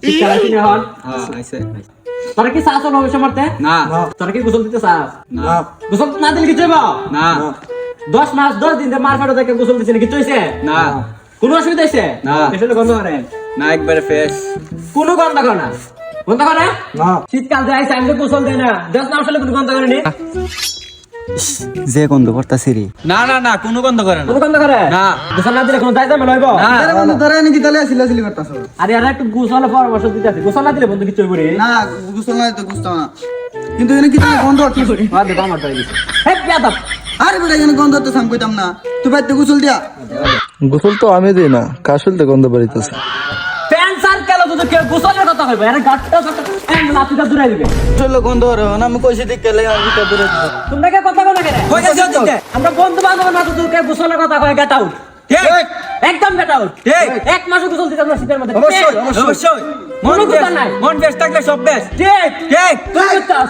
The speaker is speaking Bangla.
শীতকাল আসেনি এখন? আইছে তোরা কি চাস ভবিষ্যৎ মারতে? না তোরা কি গোসল দিতে চাস? না গোসল না দিলে কিছু হইব? না 10 মাস 10 দিন ধরে মার ফাটো থেকে গোসল দিছিস না, কিছু হইছে? না কোনো অসুবিধা হইছে? না। আসলে গন্ধ করে? না একবারে ফ্রেশ কোনো গন্ধ করে না? গন্ধ করে না? শীতকাল যে আইছে আমি তো গোসল দেই না, 10 মাস হলে কোনো গন্ধ করে নি? যে গন্ধ করতাছি রে না না না কোনো গন্ধ করে না কোনো গন্ধ করে? না। গোসল না দিলে কোনো দায় দাম লইব? না বন্ধু ধরে নাকি তাহলে সিলাসিলি করতাছ আরে আর একটু গোসল পরামর্শ দিতে আছে, গোসল না দিলে বন্ধু কিছু হইব রে? না গুছল না তো গুছতাম না কিন্তু এনে কি তাহলে গন্ধ হচ্ছে আর দেখো আমার ধরে গেছে। হে বেয়াদব, আরে বেটা এখানে গন্ধ হচ্ছে আমি কইতাম না তুই বাইতে গুছল দিয়া গোসল তো আমি দিই না, কাশল তো গন্ধ বাড়িতেছে। প্যান্সার কেন তো কেউ গোসলের কথা কইবে? আরে গাটটা লাঠিটা দূরে দিবে। চল গন্ধ হরে না আমি কইছি দেখ কেলে আমি তা দূরে দিতে তোমরা কে কথা বলে কেন? কই যাচ্ছ তুমি? আমরা বন্ধু বান্ধব না তো তোকে গোসলের কথা কয়, গেট আউট। ঠিক একদম গেট আউট। ঠিক এক মাসও গোসল দিতে আমরা শীতের মধ্যে। অবশ্যই অবশ্যই কোনো কথা নাই। মন বেশ থাকলে সব বেশ ঠিক ঠিক তুই করতাস।